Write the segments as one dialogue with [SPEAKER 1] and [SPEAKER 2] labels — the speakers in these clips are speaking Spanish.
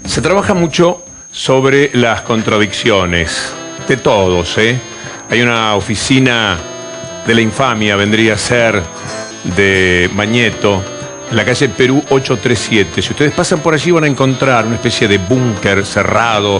[SPEAKER 1] Se trabaja mucho sobre las contradicciones de todos, ¿eh? Hay una oficina de la infamia, vendría a ser de Mañeto, en la calle Perú 837. Si ustedes pasan por allí van a encontrar una especie de búnker cerrado,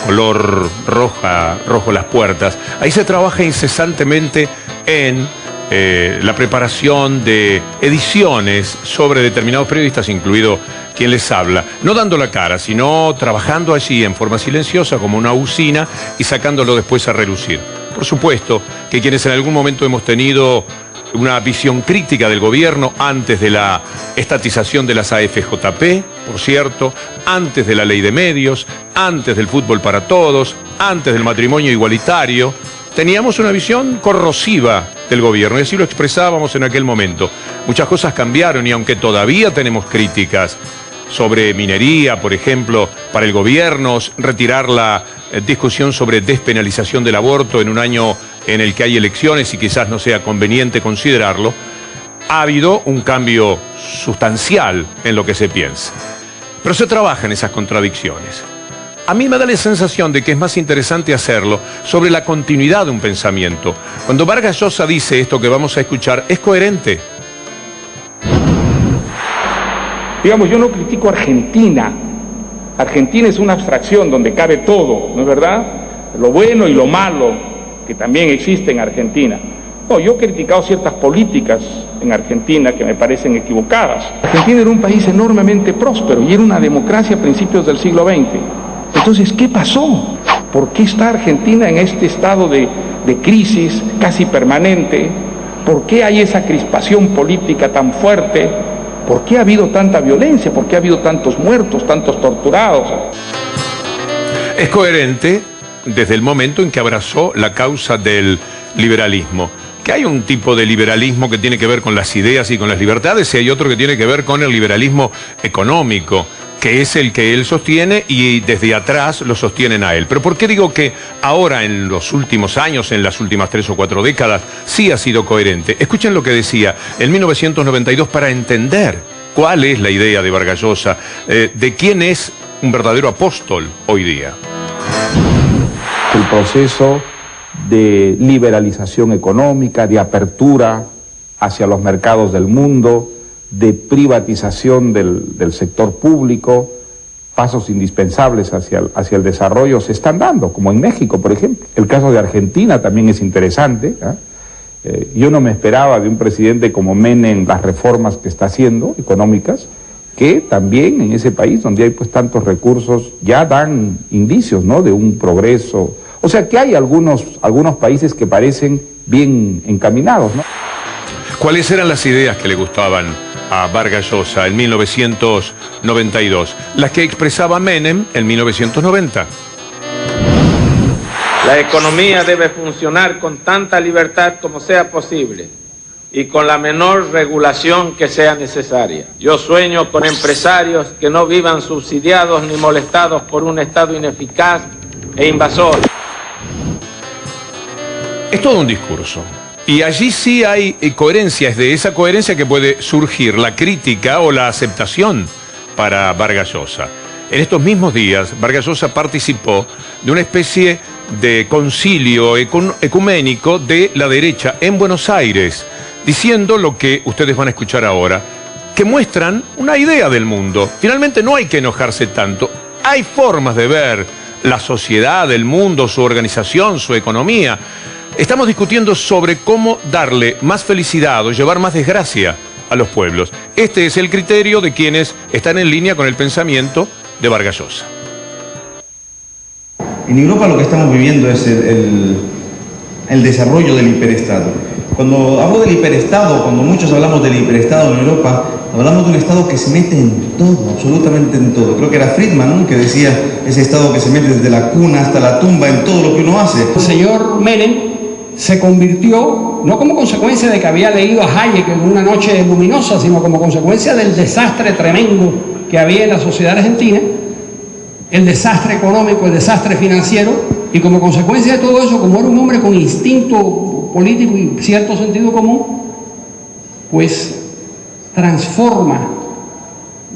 [SPEAKER 1] color rojo las puertas. Ahí se trabaja incesantemente en la preparación de ediciones sobre determinados periodistas, incluido quien les habla, no dando la cara, sino trabajando allí en forma silenciosa como una usina y sacándolo después a relucir. Por supuesto que quienes en algún momento hemos tenido una visión crítica del gobierno antes de la estatización de las AFJP, por cierto, antes de la ley de medios, antes del fútbol para todos, antes del matrimonio igualitario, teníamos una visión corrosiva del gobierno y así lo expresábamos en aquel momento. Muchas cosas cambiaron y aunque todavía tenemos críticas sobre minería, por ejemplo, para el gobierno, retirar la discusión sobre despenalización del aborto en un año en el que hay elecciones y quizás no sea conveniente considerarlo, ha habido un cambio sustancial en lo que se piensa. Pero se trabajan esas contradicciones. A mí me da la sensación de que es más interesante hacerlo sobre la continuidad de un pensamiento. Cuando Vargas Llosa dice esto que vamos a escuchar, es coherente.
[SPEAKER 2] Digamos, yo no critico a Argentina. Argentina es una abstracción donde cabe todo, ¿no es verdad? Lo bueno y lo malo que también existe en Argentina. No, yo he criticado ciertas políticas en Argentina que me parecen equivocadas. Argentina era un país enormemente próspero y era una democracia a principios del siglo XX. Entonces, ¿qué pasó? ¿Por qué está Argentina en este estado de crisis casi permanente? ¿Por qué hay esa crispación política tan fuerte? ¿Por qué ha habido tanta violencia? ¿Por qué ha habido tantos muertos, tantos torturados?
[SPEAKER 1] Es coherente desde el momento en que abrazó la causa del liberalismo. Que hay un tipo de liberalismo que tiene que ver con las ideas y con las libertades y hay otro que tiene que ver con el liberalismo económico, que es el que él sostiene y desde atrás lo sostienen a él. Pero ¿por qué digo que ahora en los últimos años, en las últimas 3 o 4 décadas, sí ha sido coherente? Escuchen lo que decía en 1992 para entender cuál es la idea de Vargas Llosa, de quién es un verdadero apóstol hoy día.
[SPEAKER 3] El proceso de liberalización económica, de apertura hacia los mercados del mundo, de privatización del sector público, pasos indispensables hacia el desarrollo se están dando, como en México, por ejemplo. El caso de Argentina también es interesante, ¿eh? Yo no me esperaba de un presidente como Menem las reformas que está haciendo, económicas, que también en ese país donde hay pues tantos recursos ya dan indicios, ¿no?, de un progreso. O sea que hay algunos países que parecen bien encaminados, ¿no?
[SPEAKER 1] ¿Cuáles eran las ideas que le gustaban a Vargas Llosa en 1992? Las que expresaba Menem en 1990.
[SPEAKER 4] La economía debe funcionar con tanta libertad como sea posible y con la menor regulación que sea necesaria. Yo sueño con empresarios que no vivan subsidiados ni molestados por un Estado ineficaz e invasor.
[SPEAKER 1] Es todo un discurso. Y allí sí hay coherencia, es de esa coherencia que puede surgir la crítica o la aceptación para Vargas Llosa. En estos mismos días, Vargas Llosa participó de una especie de concilio ecuménico de la derecha en Buenos Aires, diciendo lo que ustedes van a escuchar ahora, que muestran una idea del mundo. Finalmente no hay que enojarse tanto, hay formas de ver la sociedad, el mundo, su organización, su economía. Estamos discutiendo sobre cómo darle más felicidad o llevar más desgracia a los pueblos. Este es el criterio de quienes están en línea con el pensamiento de Vargas Llosa.
[SPEAKER 5] En Europa lo que estamos viviendo es el desarrollo del hiperestado. Cuando hablo del hiperestado, cuando muchos hablamos del hiperestado en Europa, hablamos de un estado que se mete en todo, absolutamente en todo. Creo que era Friedman, ¿no?, que decía ese estado que se mete desde la cuna hasta la tumba en todo lo que uno hace.
[SPEAKER 6] El señor Menem se convirtió, no como consecuencia de que había leído a Hayek en una noche luminosa, sino como consecuencia del desastre tremendo que había en la sociedad argentina, el desastre económico, el desastre financiero, y como consecuencia de todo eso, como era un hombre con instinto político y cierto sentido común, pues transforma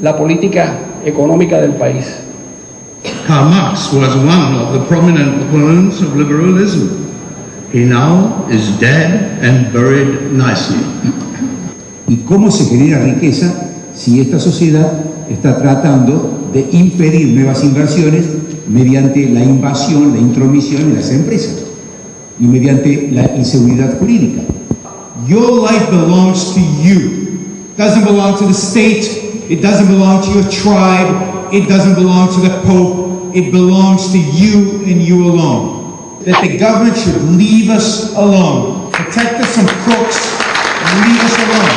[SPEAKER 6] la política económica del país.
[SPEAKER 7] Karl Marx was one of the prominent opponents of liberalism. He now is dead and buried nicely.
[SPEAKER 8] ¿Y cómo se genera riqueza si esta sociedad está tratando de impedir nuevas inversiones mediante la invasión, la intromisión en las empresas y mediante la inseguridad jurídica?
[SPEAKER 7] Your life belongs to you. It doesn't belong to the state. It doesn't belong to your tribe. It doesn't belong to the Pope. It belongs to you and you alone. That the government should leave us alone. Protect us from crooks and leave us alone.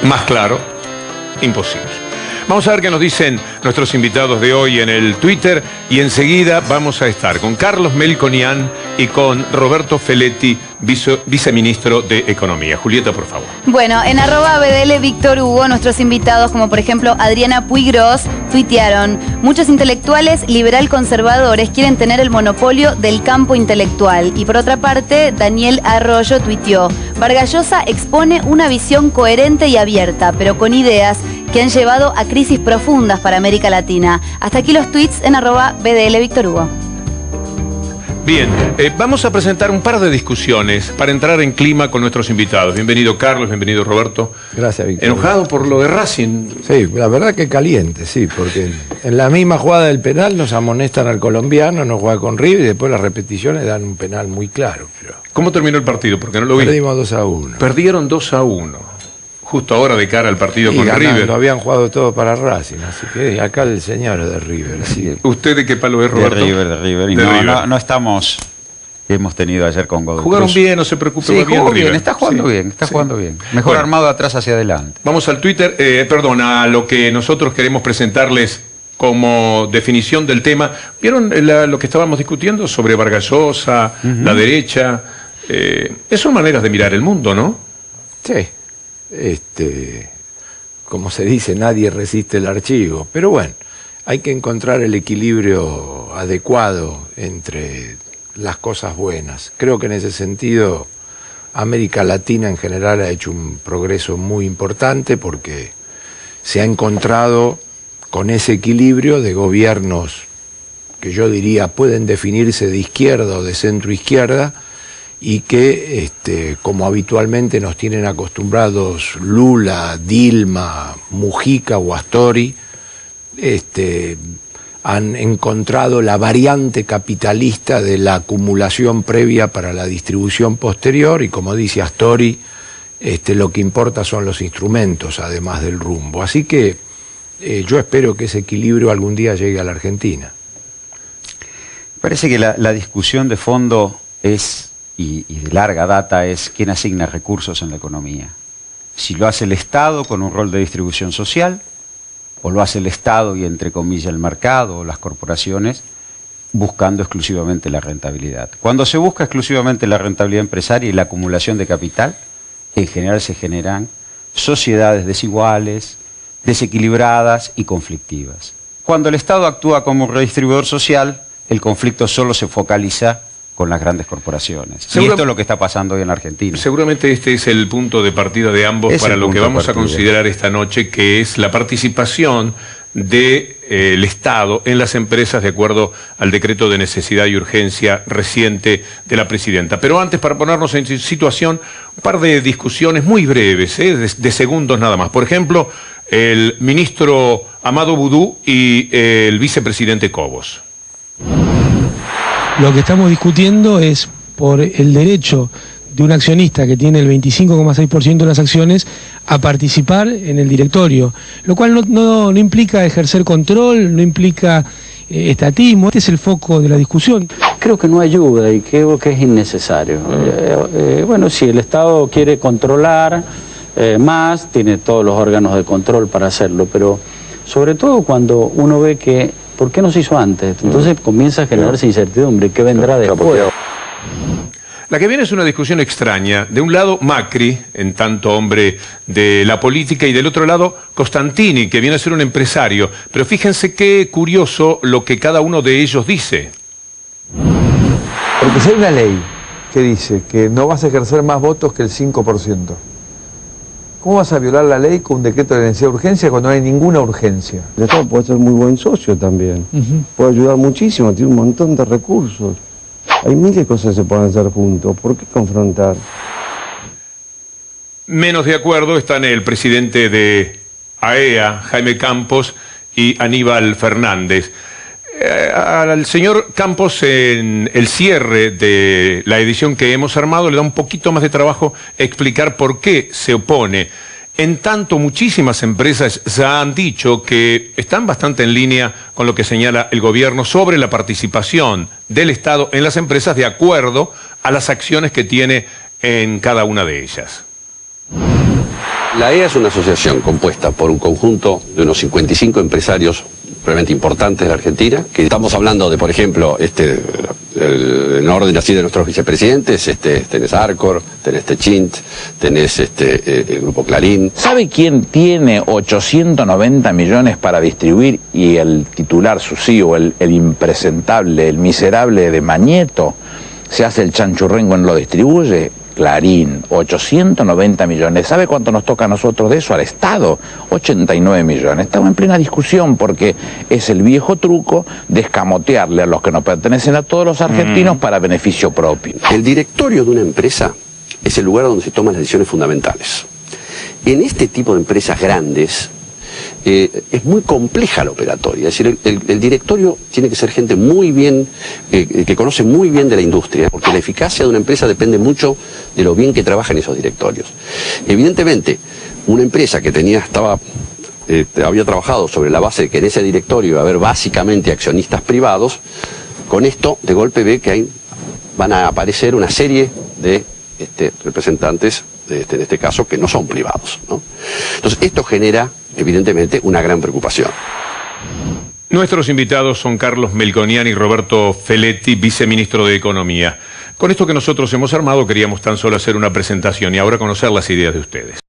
[SPEAKER 1] Más claro, imposible. Vamos a ver qué nos dicen nuestros invitados de hoy en el Twitter y enseguida vamos a estar con Carlos Melconian y con Roberto Feletti, viceministro de Economía. Julieta, por favor.
[SPEAKER 9] Bueno, en @BDL Víctor Hugo, nuestros invitados, como por ejemplo Adriana Puigros, tuitearon: muchos intelectuales liberal conservadores quieren tener el monopolio del campo intelectual. Y por otra parte, Daniel Arroyo tuiteó: Vargas Llosa expone una visión coherente y abierta, pero con ideas que han llevado a crisis profundas para América Latina. Hasta aquí los tweets en @BDL Víctor Hugo.
[SPEAKER 1] Bien, vamos a presentar un par de discusiones para entrar en clima con nuestros invitados. Bienvenido Carlos, bienvenido Roberto.
[SPEAKER 10] Gracias, Víctor.
[SPEAKER 1] ¿Enojado por lo de Racing?
[SPEAKER 10] Sí, la verdad que caliente, sí, porque en la misma jugada del penal nos amonestan al colombiano, nos juega con River y después las repeticiones dan un penal muy claro. Pero
[SPEAKER 1] ¿cómo terminó el partido? Porque no lo vi.
[SPEAKER 10] Perdimos 2-1.
[SPEAKER 1] Perdieron 2-1. Justo ahora de cara al partido
[SPEAKER 10] y
[SPEAKER 1] con
[SPEAKER 10] ganando,
[SPEAKER 1] River.
[SPEAKER 10] Habían jugado todo para Racing, así que acá el señor es de River. Así.
[SPEAKER 1] ¿Usted de qué palo es, Roberto?
[SPEAKER 11] De River. Y
[SPEAKER 1] de River.
[SPEAKER 11] No estamos... Hemos tenido ayer con Godoy
[SPEAKER 1] Jugaron
[SPEAKER 11] Cruz.
[SPEAKER 1] bien, no se preocupe.
[SPEAKER 11] Sí,
[SPEAKER 1] bien,
[SPEAKER 11] jugó
[SPEAKER 1] River.
[SPEAKER 11] bien, está jugando bien, está jugando bien. Mejor
[SPEAKER 1] bueno,
[SPEAKER 11] armado atrás hacia adelante.
[SPEAKER 1] Vamos al Twitter, a lo que nosotros queremos presentarles como definición del tema. ¿Vieron lo que estábamos discutiendo sobre Vargas Llosa, la derecha? Son maneras de mirar el mundo, ¿no?
[SPEAKER 10] Sí. Como se dice, nadie resiste el archivo. Pero bueno, hay que encontrar el equilibrio adecuado entre las cosas buenas. Creo que en ese sentido América Latina en general ha hecho un progreso muy importante porque se ha encontrado con ese equilibrio de gobiernos que yo diría pueden definirse de izquierda o de centro izquierda y que, como habitualmente nos tienen acostumbrados Lula, Dilma, Mujica o Astori, han encontrado la variante capitalista de la acumulación previa para la distribución posterior y, como dice Astori, lo que importa son los instrumentos, además del rumbo. Así que yo espero que ese equilibrio algún día llegue a la Argentina.
[SPEAKER 11] Parece que la discusión de fondo es, y de larga data, es quién asigna recursos en la economía. Si lo hace el Estado con un rol de distribución social, o lo hace el Estado y entre comillas el mercado o las corporaciones, buscando exclusivamente la rentabilidad. Cuando se busca exclusivamente la rentabilidad empresaria y la acumulación de capital, en general se generan sociedades desiguales, desequilibradas y conflictivas. Cuando el Estado actúa como redistribuidor social, el conflicto solo se focaliza con las grandes corporaciones. Y esto es lo que está pasando hoy en Argentina.
[SPEAKER 1] Seguramente este es el punto de partida de ambos para lo que vamos a considerar esta noche, que es la participación del Estado en las empresas de acuerdo al decreto de necesidad y urgencia reciente de la presidenta. Pero antes, para ponernos en situación, un par de discusiones muy breves, de segundos nada más. Por ejemplo, el ministro Amado Boudou y el vicepresidente Cobos.
[SPEAKER 12] Lo que estamos discutiendo es por el derecho de un accionista que tiene el 25,6% de las acciones a participar en el directorio, lo cual no implica ejercer control, no implica estatismo. Este es el foco de la discusión.
[SPEAKER 13] Creo que no ayuda y creo que es innecesario. Bueno, si el Estado quiere controlar más, tiene todos los órganos de control para hacerlo, pero sobre todo cuando uno ve que ¿por qué no se hizo antes? Entonces comienza a generarse incertidumbre. ¿Qué vendrá después?
[SPEAKER 1] La que viene es una discusión extraña. De un lado, Macri, en tanto hombre de la política, y del otro lado, Costantini, que viene a ser un empresario. Pero fíjense qué curioso lo que cada uno de ellos dice.
[SPEAKER 14] Porque si hay una ley que dice que no vas a ejercer más votos que el 5%, ¿Cómo vas a violar la ley con un decreto de necesidad de urgencia cuando no hay ninguna urgencia?
[SPEAKER 15] El Estado puede ser muy buen socio también. Puede ayudar muchísimo, tiene un montón de recursos. Hay miles de cosas que se pueden hacer juntos. ¿Por qué confrontar?
[SPEAKER 1] Menos de acuerdo están el presidente de AEA, Jaime Campos, y Aníbal Fernández. Al señor Campos, en el cierre de la edición que hemos armado, le da un poquito más de trabajo explicar por qué se opone. En tanto, muchísimas empresas ya han dicho que están bastante en línea con lo que señala el gobierno sobre la participación del Estado en las empresas de acuerdo a las acciones que tiene en cada una de ellas.
[SPEAKER 16] La AEA es una asociación compuesta por un conjunto de unos 55 empresarios realmente importantes de la Argentina, que estamos hablando de, por ejemplo, en orden así de nuestros vicepresidentes, tenés Arcor, tenés Techint, tenés el Grupo Clarín.
[SPEAKER 17] ¿Sabe quién tiene 890 millones para distribuir y el titular, su CEO, el impresentable, el miserable de Mañeto, se hace el chanchurrengo en lo distribuye? Clarín, 890 millones. ¿Sabe cuánto nos toca a nosotros de eso? Al Estado, 89 millones. Estamos en plena discusión porque es el viejo truco de escamotearle a los que nos pertenecen a todos los argentinos para beneficio propio.
[SPEAKER 16] El directorio de una empresa es el lugar donde se toman las decisiones fundamentales. En este tipo de empresas grandes es muy compleja la operatoria. Es decir, el directorio tiene que ser gente muy bien, que conoce muy bien de la industria, porque la eficacia de una empresa depende mucho de lo bien que trabajan esos directorios. Evidentemente, una empresa que había trabajado sobre la base de que en ese directorio iba a haber básicamente accionistas privados, con esto de golpe ve que van a aparecer una serie de representantes, en este caso, que no son privados, ¿no? Entonces, esto genera, evidentemente, una gran preocupación.
[SPEAKER 1] Nuestros invitados son Carlos Melconian y Roberto Feletti, viceministro de Economía. Con esto que nosotros hemos armado queríamos tan solo hacer una presentación y ahora conocer las ideas de ustedes.